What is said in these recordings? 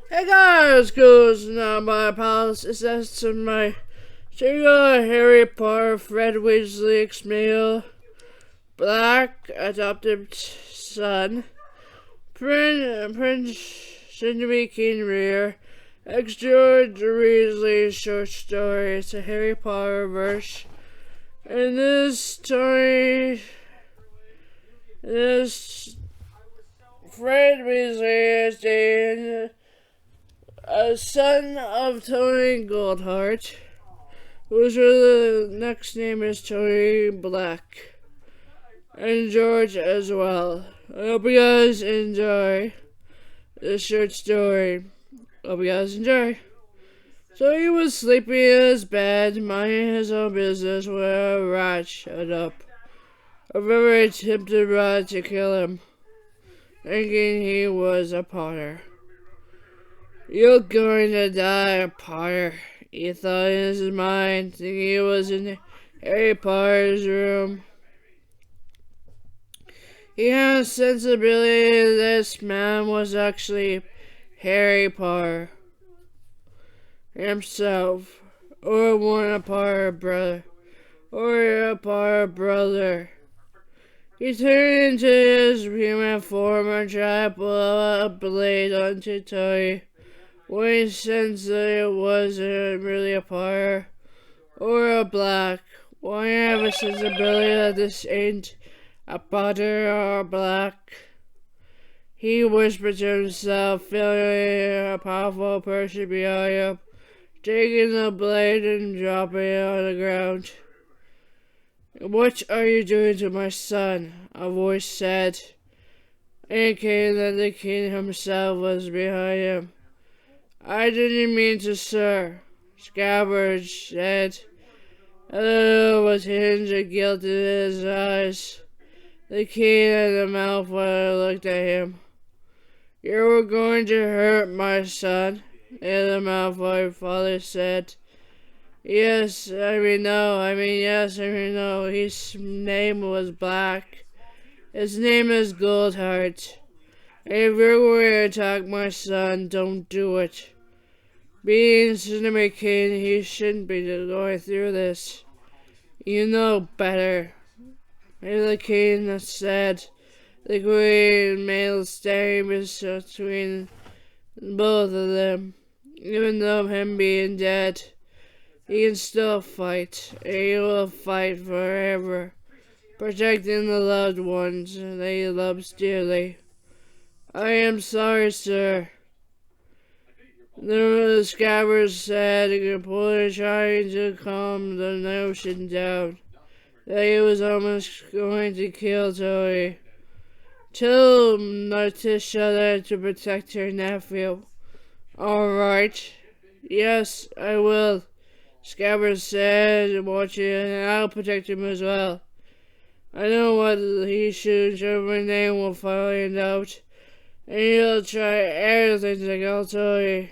Hey guys, goes now my palace is as to my single Harry Potter, Fred Weasley, Exmail, Black adopted son, Prince Sydney King Rear, ex George Weasley short story. It's a Harry Potter verse. And this story is Fred Weasley is a son of Tony Goldheart, whose next name is Tony Black, and George as well. I hope you guys enjoy this short story. Hope you guys enjoy. So he was sleeping in his bed, minding his own business, when a rat showed up. A very tempted rat to kill him, thinking he was a Potter. "You're going to die, Potter," he thought in his mind, thinking he was in Harry Potter's room. He had a sensibility that this man was actually Harry Potter himself, or one a Potter brother, He turned into his human form and tried to blow a blade onto Tony, when he sensed that it wasn't really a Potter or a Black. Why have a sensibility that this ain't a Potter or a Black? He whispered to himself, feeling a powerful person behind him, taking the blade and dropping it on the ground. "What are you doing to my son?" a voice said, indicating that the king himself was behind him. "I didn't mean to, sir," Scabbers said, a little with hints of guilt in his eyes. The king and the malfoy looked at him. "You were going to hurt my son," the malfoy father said. Yes, I mean no. His name was Black. His name is Goldheart. If you're going to attack my son, don't do it. Being Cinnamon King, he shouldn't be going through this. You know better," the king said. The queen male standing between both of them. Even though him being dead, he can still fight, and he will fight forever, protecting the loved ones that he loves dearly. "I am sorry, sir," the scabbers said, completely trying to calm the notion down that he was almost going to kill Tony. "Tell narcissa to protect her nephew." "All right." "Yes, I will," Scabbers said, watching, "and I'll protect him as well. I know what he should, my name will find out, and he'll try everything to kill Tony.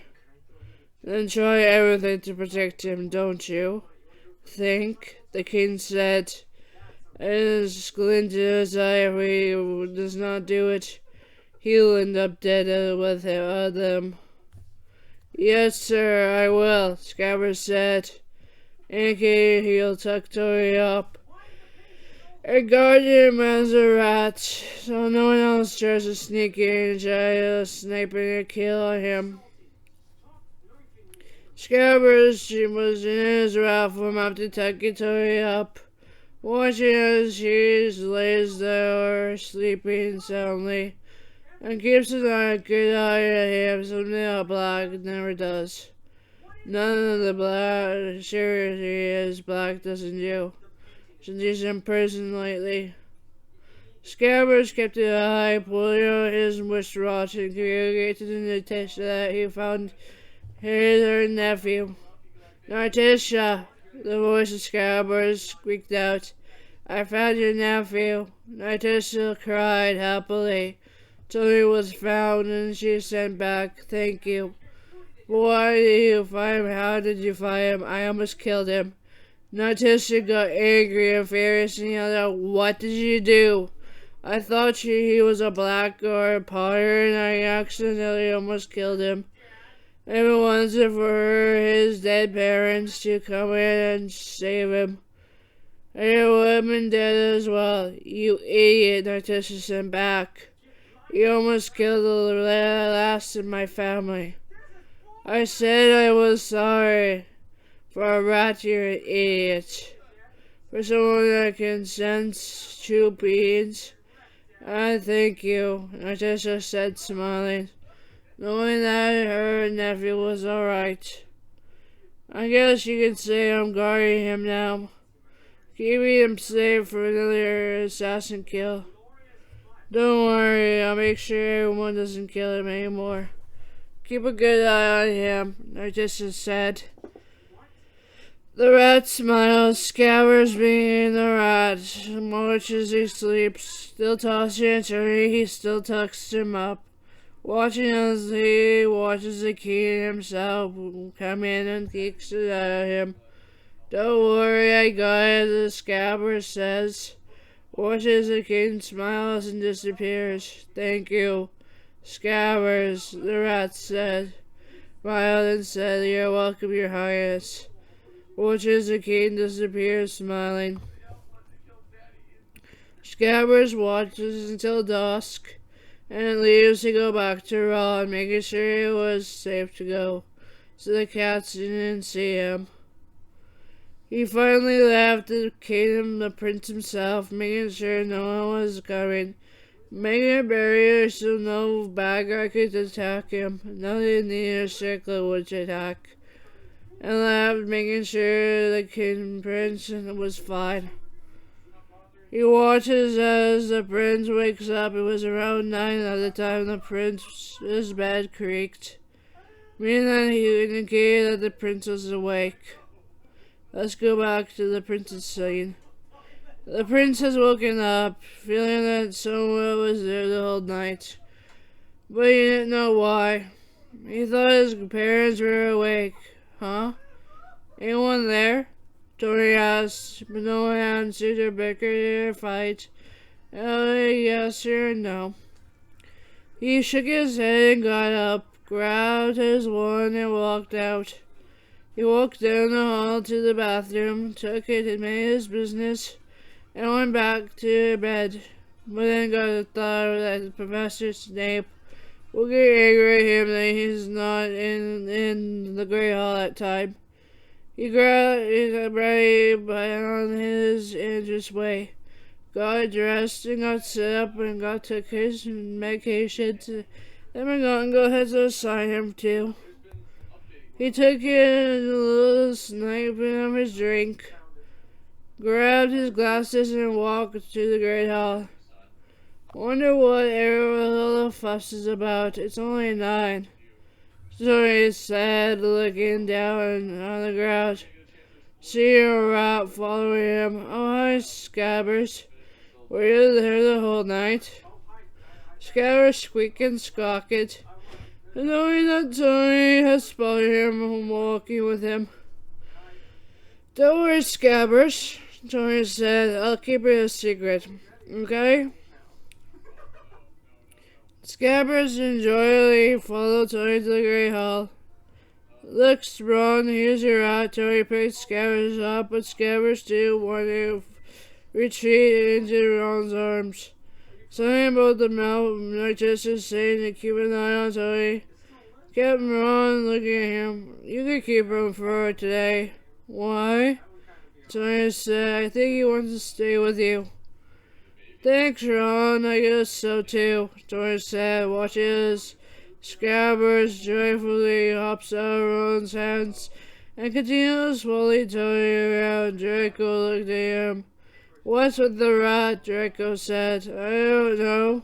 Then try everything to protect him, don't you think?" the king said, and squinted his eye. "If he does not do it, he'll end up dead with them." "Yes, sir, I will," Scabbers said, indicating he'll tuck Tony up and guard him as a rat, so no one else tries to sneak in and try to snipe and kill him. Scabbers was in his raffle after tucking Tony up, watching as she lays there sleeping soundly, and keeps an good eye on him, something a Black never does. None of the Black sure he is Black doesn't do, since he's in prison lately. Scabbers kept an eye, pulling out his wristwatch and communicated to Narcissa that he found her nephew. "Narcissa," the voice of Scabbers squeaked out. "I found your nephew." Narcissa cried happily. Tony was found and she sent back, "Thank you." "But why did you find him? How did you find him? I almost killed him." Narcissa got angry and furious and yelled out, "What did you do? I thought he was a Black or a Potter, and I accidentally almost killed him." Never wanted for his dead parents to come in and save him. And your woman dead as well. You idiot, Narcissa sent back. You almost killed the last of my family. I said I was sorry. For a rat, you're an idiot. For someone that can sense true beings, I thank you, Narcissa said, smiling, knowing that her nephew was alright. I guess you could say I'm guarding him now, keeping him safe for another assassin kill. Don't worry, I'll make sure everyone doesn't kill him anymore. Keep a good eye on him, Narcissa said. The rat smiles, Scabbers being the rat, much as he sleeps, still tossing and turning, he still tucks him up, watching as he watches the king himself come in and kicks it out of him. Don't worry, I got it, the Scabbers says. Watches the king, smiles and disappears. Thank you, Scabbers, the rat said. Smiled and said, You're welcome, your highness. Watches the king disappear, smiling. Scabbers watches until dusk, and leaves to go back to Ron, making sure it was safe to go, so the cats didn't see him. He finally left the kingdom, the prince himself, making sure no one was coming, making a barrier so no bad guy could attack him, nothing near Circle would attack. And left, making sure the king prince was fine. He watches as the prince wakes up. It was around 9 at the time the prince's bed creaked, meaning that he indicated that the prince was awake. Let's go back to the prince's scene. The prince has woken up, feeling that someone was there the whole night, but he didn't know why. He thought his parents were awake. Huh? Anyone there? Tori asked, but no one answered or bickered or fight. Yes or no. He shook his head and got up, grabbed his wand and walked out. He walked down the hall to the bathroom, took it and made his business, and went back to bed, but then got a thought that Professor Snape will get angry at him that he's not in the Great Hall at time. He got ready on his Andrew's way, got dressed and got set up and took his medication. Then McGonagall had to assign him to. He took a little sniping of his drink, grabbed his glasses and walked to the Great Hall. Wonder what all the fuss is about. It's only 9. Tori said, looking down on the ground. Seeing a rat following him. Oh, hi, Scabbers. Were you there the whole night? Scabbers squeaked and squawked, knowing that Tori had spotted him walking with him. Don't worry, Scabbers, Tori said. I'll keep it a secret, okay? Scabbers enjoyably followed Tori to the Great Hall. Look, Ron, here's your rat. Tori picked Scabbers up, but Scabbers too wanted to retreat into Ron's arms. Something about the mouth, Narcissa saying to keep an eye on Tori, kept Ron looking at him. You can keep him for today. Why? Tori said, I think he wants to stay with you. Thanks, Ron. I guess so too, Tori said, watching as Scabbers joyfully hops out of Ron's hands and continues slowly Tori around. Draco looked at him. What's with the rat? Draco said. I don't know.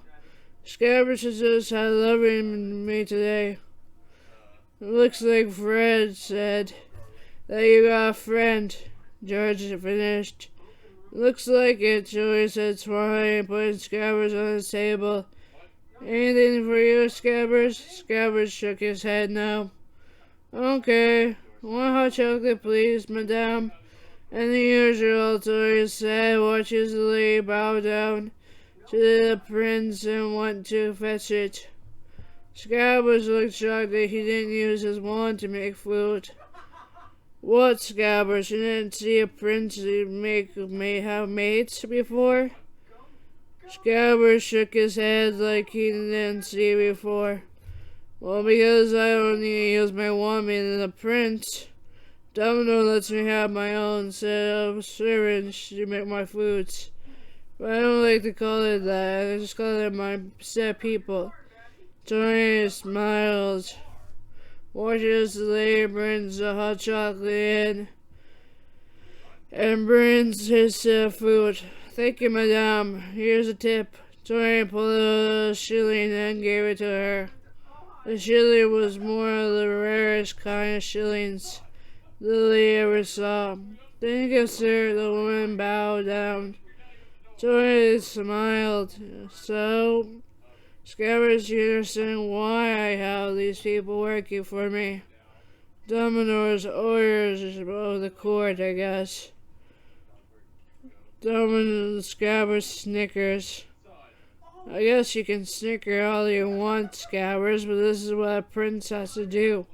Scabbers just had loving me today. It looks like Fred said that you got a friend, George finished. Looks like it, Joey said, smiling and putting Scabbers on his table. Anything for you, Scabbers? Scabbers shook his head no. Okay. One hot chocolate, please, madame. And the usual, Tori said, watches the lady bow down to the prince and went to fetch it. Scabbers looked shocked that he didn't use his wand to make food. What, Scabbers? You didn't see a prince may have mates before? Scabbers shook his head like he didn't see before. Well, because I only use my wand than a prince, Domino lets me have my own set of servants to make my foods. But I don't like to call it that. I just call it my set people. Tony smiled. Watches the lady brings the hot chocolate in and brings his food. Thank you, madame. Here's a tip. Tony pulled a shilling and gave it to her. The shilling was more of the rarest kind of shillings Lily ever saw. Thank you, sir. The woman bowed down. Tony smiled. So, Scabbers, you understand why I have these people working for me? Domino's orders of the court, I guess. Domino Scabbers snickers. I guess you can snicker all you want, Scabbers, but this is what a prince has to do.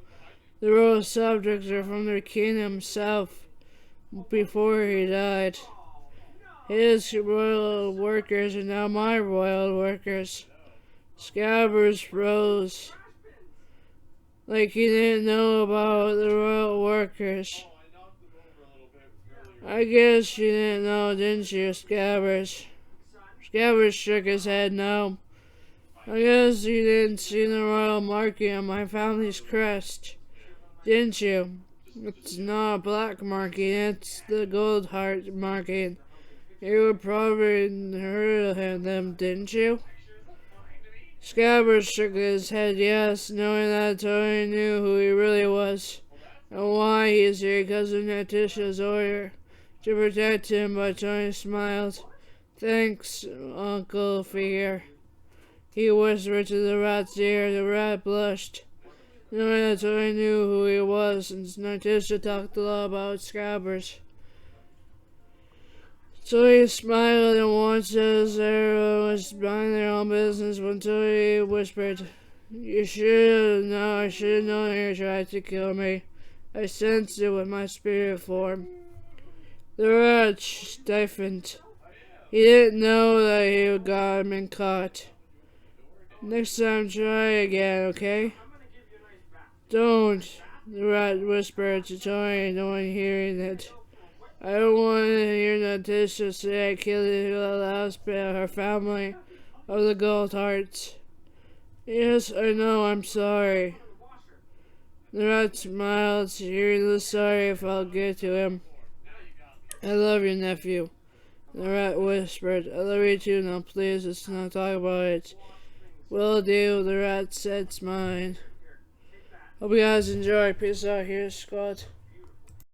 The royal subjects are from their king himself before he died. His royal workers are now my royal workers. Scabbers rose like he didn't know about the royal workers. I guess you didn't know, didn't you, Scabbers? Scabbers shook his head no. I guess you didn't see the royal marking on my family's crest, didn't you? It's not a black marking, it's the gold heart marking. You probably heard of them, didn't you? Scabbers shook his head yes, knowing that Tony knew who he really was, and why he is here because of Natisha's order to protect him, but Tony smiled. Thanks, Uncle Fear. He whispered to the rat's ear. The rat blushed, knowing that Tony knew who he was, since Natisha talked a lot about Scabbers. Tony smiled and watched as everyone was minding their own business when Tony whispered, I should have known you tried to kill me. I sensed it with my spirit form. The rat stiffened. He didn't know that he had gotten been caught. Next time, try again, okay? Don't, the rat whispered to Tony, no one hearing it. I don't want to hear Natisha say I killed the last bit of her family of the gold hearts. Yes, I know, I'm sorry. The rat smiled, hearing the sorry felt good to him. I love your nephew. The rat whispered, I love you too, now please, let's not talk about it. Will do, the rat said, smiling. Hope you guys enjoy. Peace out here, squad.